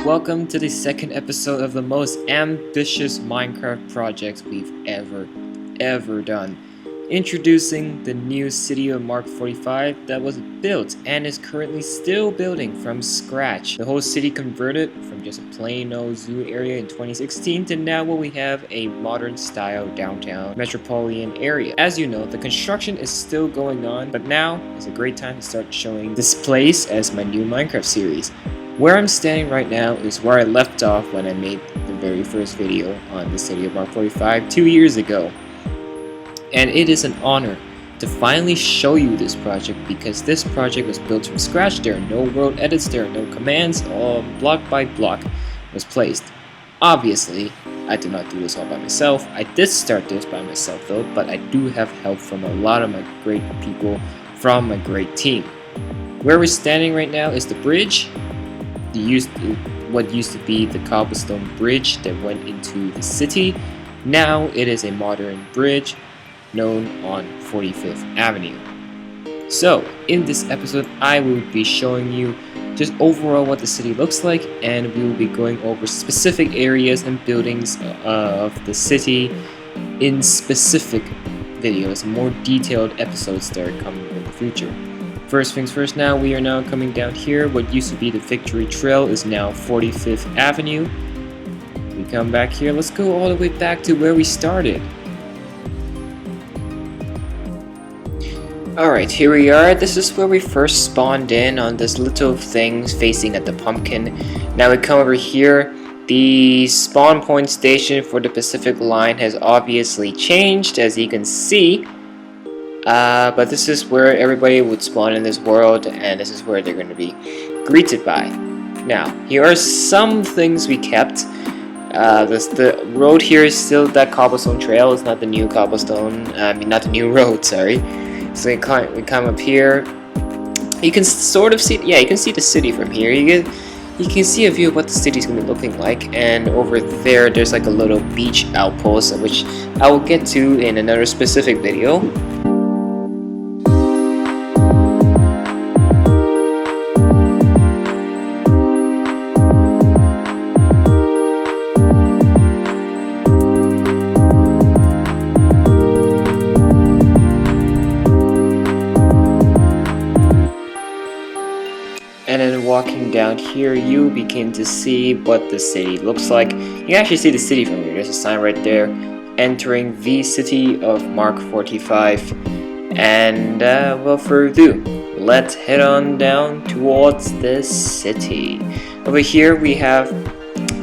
Welcome to the second episode of the most ambitious Minecraft project we've ever done. Introducing the new City of Mark45 that was built and is currently still building from scratch. The whole city converted from just a plain old zoo area in 2016 to now what we have a modern style downtown metropolitan area. As you know, the construction is still going on, but now is a great time to start showing this place as my new Minecraft series. Where I'm standing right now is where I left off when I made the very first video on the City of Mark45 2 years ago. And it is an honor to finally show you this project because this project was built from scratch. There are no world edits, there are no commands, all block by block was placed. Obviously, I did not do this all by myself. I did start this by myself though, but I do have help from a lot of my great people from my great team. Where we're standing right now is the bridge. What used to be the cobblestone bridge that went into the city. Now it is a modern bridge known on 45th Avenue. So in this episode I will be showing you just overall what the city looks like, and we will be going over specific areas and buildings of the city in specific videos, more detailed episodes that are coming in the future. First things first, now we are now coming down here. What used to be the Victory Trail is now 45th Avenue. We come back here, let's go all the way back to where we started. Alright, here we are. This is where we first spawned in on this little thing facing at the pumpkin. Now we come over here. The spawn point station for the Pacific Line has obviously changed, as you can see. But this is where everybody would spawn in this world, and this is where they're going to be greeted by. Now, here are some things we kept. The road here is still that cobblestone trail. It's not the new cobblestone. Not the new road. Sorry. So we come up here. You can sort of see. Yeah, you can see the city from here. You can see a view of what the city's going to be looking like. And over there, there's like a little beach outpost, which I will get to in another specific video. And then walking down here, you begin to see what the city looks like. You can actually see the city from here. There's a sign right there, entering the City of Mark45. And without further ado, let's head on down towards the city. Over here we have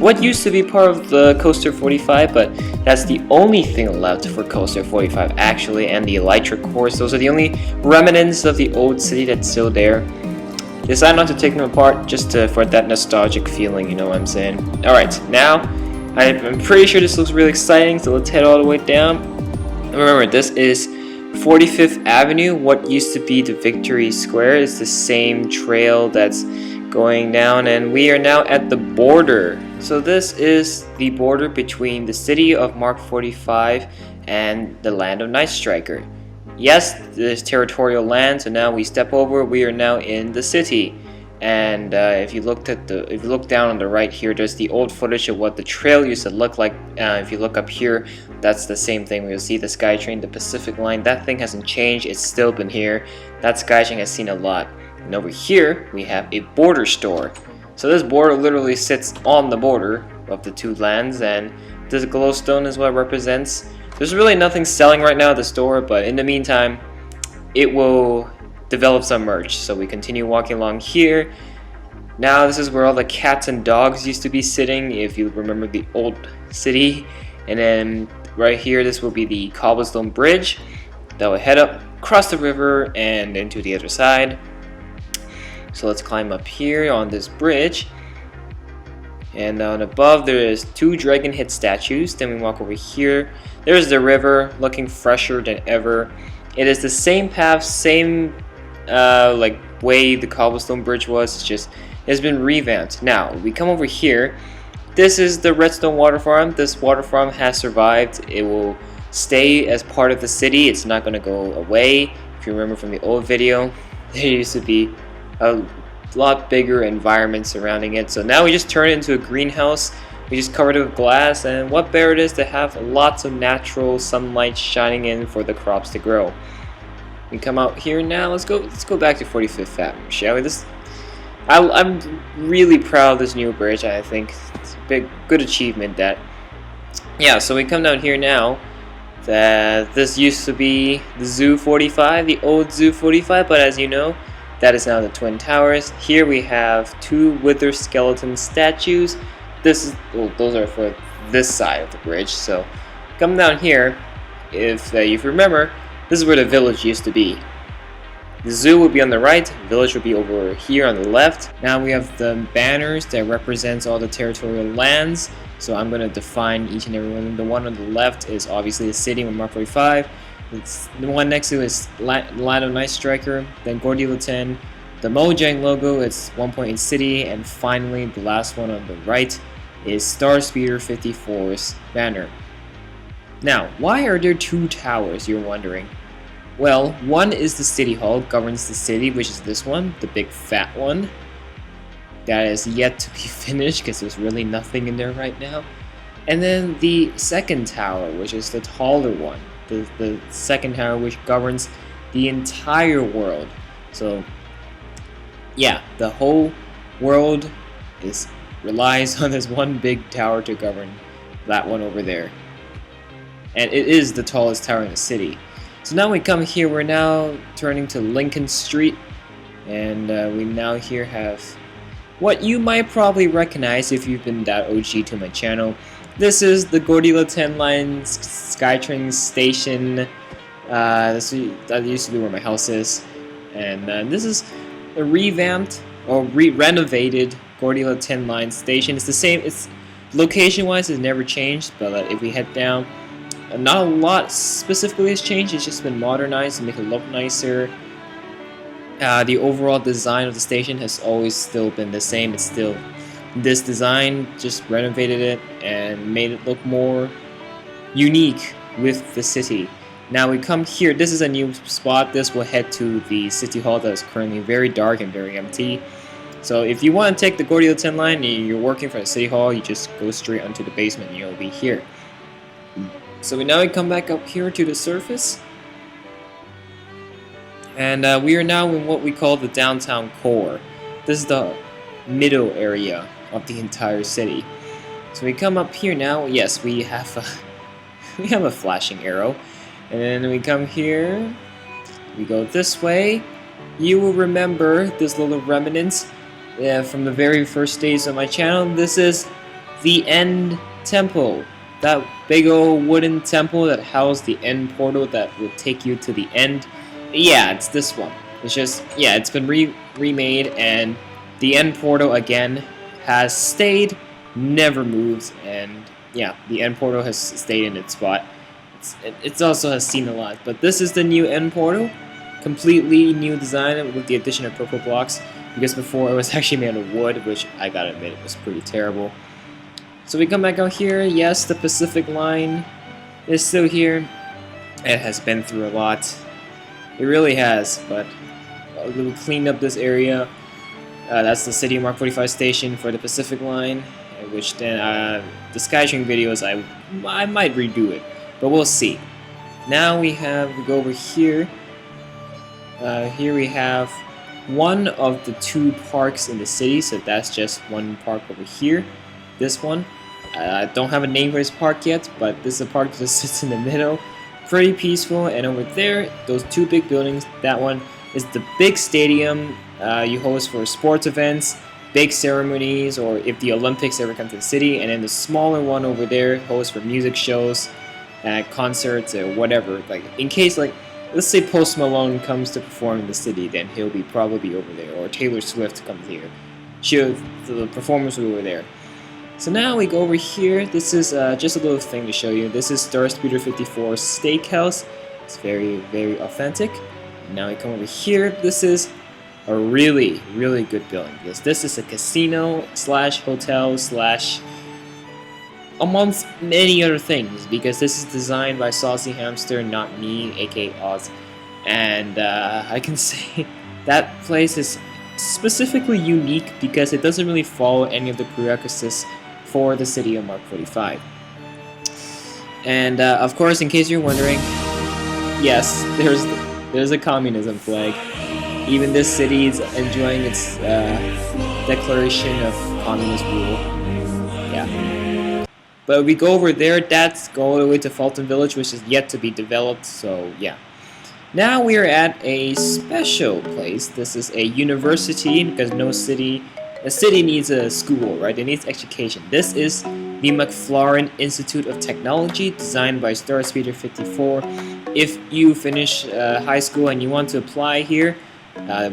what used to be part of the Coaster 45, but that's the only thing left for Coaster 45 actually, and the Elytra course. Those are the only remnants of the old city that's still there. Decided not to take them apart just for that nostalgic feeling, you know what I'm saying? Alright, now I'm pretty sure this looks really exciting, so let's head all the way down. Remember, this is 45th Avenue. What used to be the Victory Square is the same trail that's going down, and we are now at the border. So this is the border between the City of Mark45 and the land of Night Striker. Yes, this territorial land, so now we step over, we are now in the city. And if you look down on the right here, there's the old footage of what the trail used to look like. If you look up here, that's the same thing. We'll see the SkyTrain, the Pacific Line. That thing hasn't changed, it's still been here. That SkyTrain has seen a lot. And over here, we have a border store. So this border literally sits on the border of the two lands, and this glowstone is what it represents. There's really nothing selling right now at the store, but in the meantime, it will develop some merch. So we continue walking along here. Now this is where all the cats and dogs used to be sitting, if you remember the old city. And then right here, this will be the cobblestone bridge that will head up, across the river, and into the other side. So let's climb up here on this bridge. And down above there is two dragon head statues. Then we walk over here. There's the river, looking fresher than ever. It is the same path, same way the cobblestone bridge was. It's been revamped. Now we come over here. This is the redstone water farm. This water farm has survived. It will stay as part of the city. It's not going to go away. If you remember from the old video, there used to be a lot bigger environment surrounding it. So now we just turn it into a greenhouse. We just covered it with glass, and what better it is to have lots of natural sunlight shining in for the crops to grow. We come out here now. Let's go back to 45th Avenue, shall we? I'm really proud of this new bridge. I think it's a good achievement. So we come down here now. That this used to be the Zoo 45, the old Zoo 45, but as you know, that is now the Twin Towers. Here we have two wither skeleton statues. Those are for this side of the bridge. So come down here, if you remember, this is where the village used to be. The zoo would be on the right, the village would be over here on the left. Now we have the banners that represents all the territorial lands. So I'm going to define each and every one. The one on the left is obviously the City of Mark45. The one next to it is Line of Night Striker, then Gordila 10. The Mojang logo is 1.8 City, and finally the last one on the right is Starspeeder 54's banner. Now, why are there two towers, you're wondering? Well, one is the City Hall, governs the city, which is this one, the big fat one. That is yet to be finished because there's really nothing in there right now. And then the second tower, which is the taller one. The second tower which governs the entire world. So, yeah, the whole world relies on this one big tower to govern that one over there. And it is the tallest tower in the city. So now we come here, we're now turning to Lincoln Street, and we now here have what you might probably recognize if you've been that OG to my channel. This is the Gordila 10 line SkyTrain station. That used to be where my house is, and this is a revamped or renovated Gordila 10 line station. It's the same. It's location-wise, it's never changed. But if we head down, not a lot specifically has changed. It's just been modernized to make it look nicer. The overall design of the station has always still been the same. It's still this design, just renovated it and made it look more unique with the city. Now we come here, this is a new spot. This will head to the City Hall that is currently very dark and very empty. So if you want to take the Gordila 10 line and you're working for the City Hall, you just go straight onto the basement and you'll be here. So now we come back up here to the surface. And we are now in what we call the downtown core. This is the middle area of the entire city. So we come up here now. Yes, we have a flashing arrow, and then we come here. We go this way. You will remember this little remnant from the very first days of my channel. This is the End Temple. That big old wooden temple that housed the end portal that will take you to the end. Yeah, it's this one. It's just, yeah, it's been remade, and the end portal again has stayed, never moved, and yeah, the end portal has stayed in its spot. It also has seen a lot, but this is the new end portal, completely new design with the addition of purple blocks, because before it was actually made of wood, which I gotta admit it was pretty terrible. So we come back out here. Yes, the Pacific line is still here. It has been through a lot. It really has, but we'll clean up this area. That's the City of Mark45 station for the Pacific line, which then the SkyTrain videos I might redo it, but we'll see. Now we go over here. Here we have one of the two parks in the city, so that's just one park over here. This one. I don't have a name for this park yet, but this is a park that sits in the middle. Pretty peaceful, and over there, those two big buildings, that one is the big stadium you host for sports events, big ceremonies, or if the Olympics ever come to the city, and then the smaller one over there hosts for music shows, concerts, or whatever. Like, in case, like, let's say Post Malone comes to perform in the city, then he'll be probably over there, or Taylor Swift comes here. The performers will be over there. So now we go over here. This is just a little thing to show you. This is Starspeeder 54 Steakhouse. It's very, very authentic. And now we come over here. This is a really, really good building. This is a casino slash hotel slash amongst many other things, because this is designed by Saucy Hamster, not me, aka Oz. And I can say that place is specifically unique because it doesn't really follow any of the prerequisites for the city of Mark 45. And of course, in case you're wondering, yes, there's a communism flag. Even this city is enjoying its declaration of communist rule. Yeah. But we go over there, that's go all the way to Fulton Village, which is yet to be developed, so yeah. Now we are at a special place. This is a university, because a city needs a school, right? It needs education. This is the McLaurin Institute of Technology, designed by Starspeeder 54. If you finish high school and you want to apply here,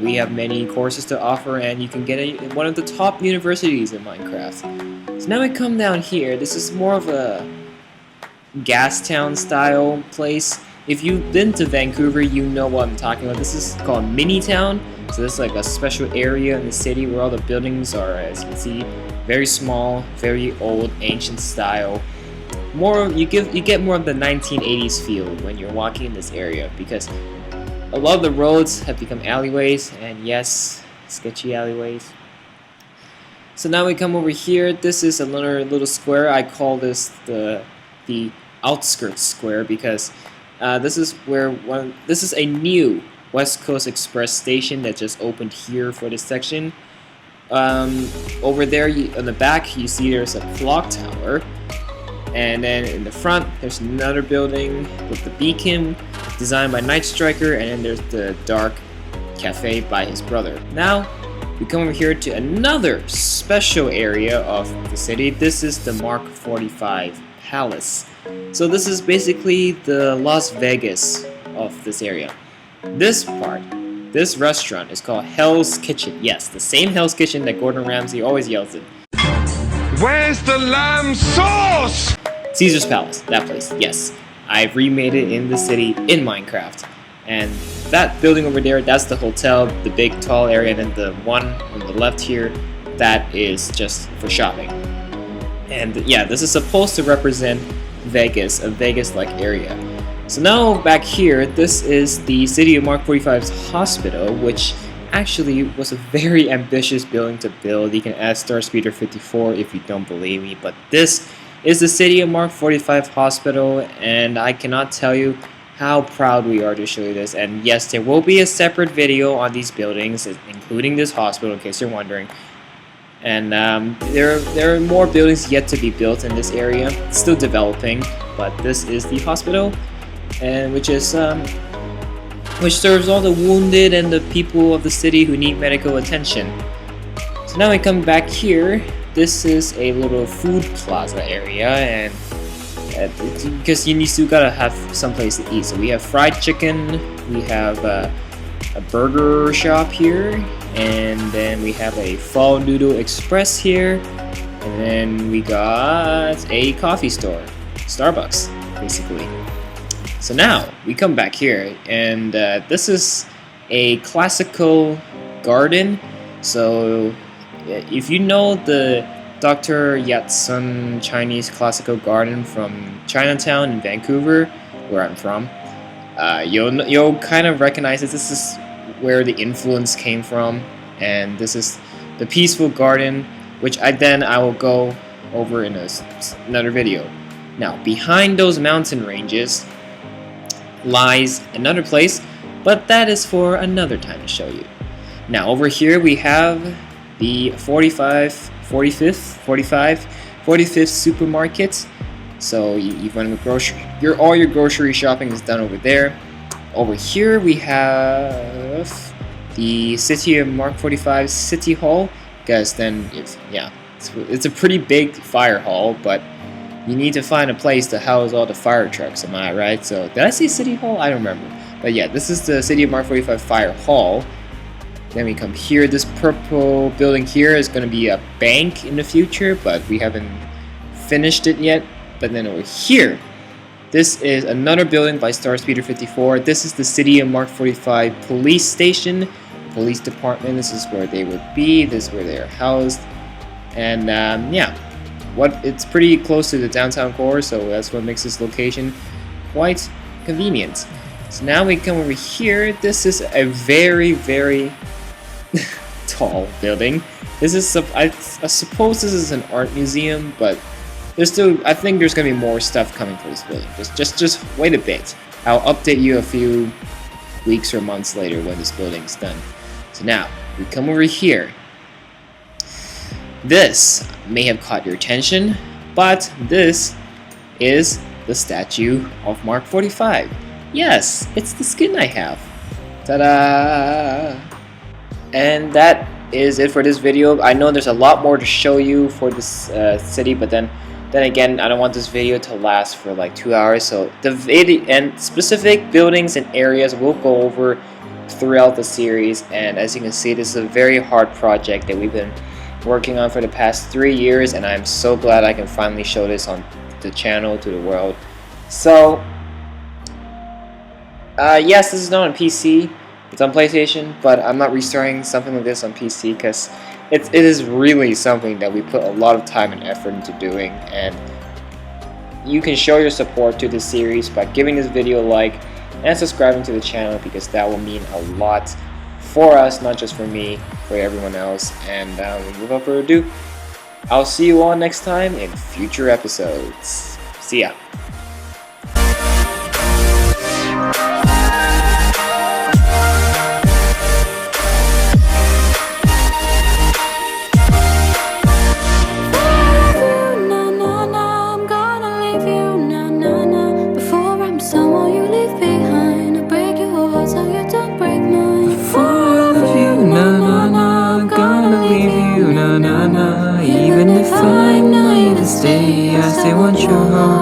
we have many courses to offer, and you can get one of the top universities in Minecraft. So now we come down here. This is more of a gas town style place. If you've been to Vancouver, you know what I'm talking about. This is called Mini Town. So this is like a special area in the city where all the buildings are, as you can see, very small, very old, ancient style. You get more of the 1980s feel when you're walking in this area, because a lot of the roads have become alleyways, and yes, sketchy alleyways. So now we come over here. This is another little square. I call this the outskirts square because this is a new West Coast Express station that just opened here for this section. Over there on the back, you see there's a clock tower. And then in the front, there's another building with the beacon, designed by Night Striker, and then there's the dark cafe by his brother. Now, we come over here to another special area of the city. This is the Mark 45 Palace. So this is basically the Las Vegas of this area. This restaurant is called Hell's Kitchen. Yes, the same Hell's Kitchen that Gordon Ramsay always yells at. Where's the lamb sauce? Caesar's Palace, that place, yes. I've remade it in the city in Minecraft. And that building over there, that's the hotel, the big tall area, and then the one on the left here, that is just for shopping. And yeah, this is supposed to represent Vegas, a Vegas-like area. So now back here, this is the City of Mark 45's hospital, which actually was a very ambitious building to build. You can ask Starspeeder 54 if you don't believe me, but this is the City of Mark 45 hospital, and I cannot tell you how proud we are to show you this. And yes, there will be a separate video on these buildings, including this hospital, in case you're wondering. And there are more buildings yet to be built in this area. It's still developing, but this is the hospital, and which serves all the wounded and the people of the city who need medical attention. So now we come back here. This is a little food plaza area, and because you still gotta have some place to eat. So we have fried chicken, we have a burger shop here, and then we have a Fall Noodle Express here, and then we got a coffee store, Starbucks, basically. So now we come back here, and this is a classical garden. So if you know the Dr. Yatsun Chinese classical garden from Chinatown in Vancouver, where I'm from, you'll kind of recognize it. This is where the influence came from, and this is the peaceful garden, which I will go over in another video. Now, behind those mountain ranges lies another place, but that is for another time to show you. Now, over here we have the 45th supermarket. So you run the all your grocery shopping is done over there. Over here we have the City of Mark 45 City Hall, because then it's a pretty big fire hall, but you need to find a place to house all the fire trucks, am I right? So did I say City Hall? I don't remember. But yeah, this is the City of Mark 45 Fire Hall. Then we come here. This purple building here is going to be a bank in the future, but we haven't finished it yet. But then over here, this is another building by Starspeeder 54. This is the City of Mark 45 police station, police department. This is where they would be. This is where they are housed. And it's pretty close to the downtown core, so that's what makes this location quite convenient. So now we come over here. This is a very, very tall building. This is I suppose this is an art museum, but there's still, I think there's gonna be more stuff coming for this building. Just wait a bit. I'll update you a few weeks or months later when this building's done. So now we come over here. This may have caught your attention, but this is the statue of Mark 45. Yes, it's the skin I have. Ta-da! And that is it for this video. I know there's a lot more to show you for this city, but then again, I don't want this video to last for like 2 hours. So the video and specific buildings and areas we'll go over throughout the series. And as you can see, this is a very hard project that we've been working on for the past 3 years, and I'm so glad I can finally show this on the channel to the world. So yes, this is not on PC, it's on PlayStation, but I'm not restarting something like this on PC because it is really something that we put a lot of time and effort into doing. And you can show your support to this series by giving this video a like and subscribing to the channel, because that will mean a lot for us, not just for me, for everyone else. And without further ado, I'll see you all next time in future episodes. See ya. Even if I know you to stay, I still want your heart.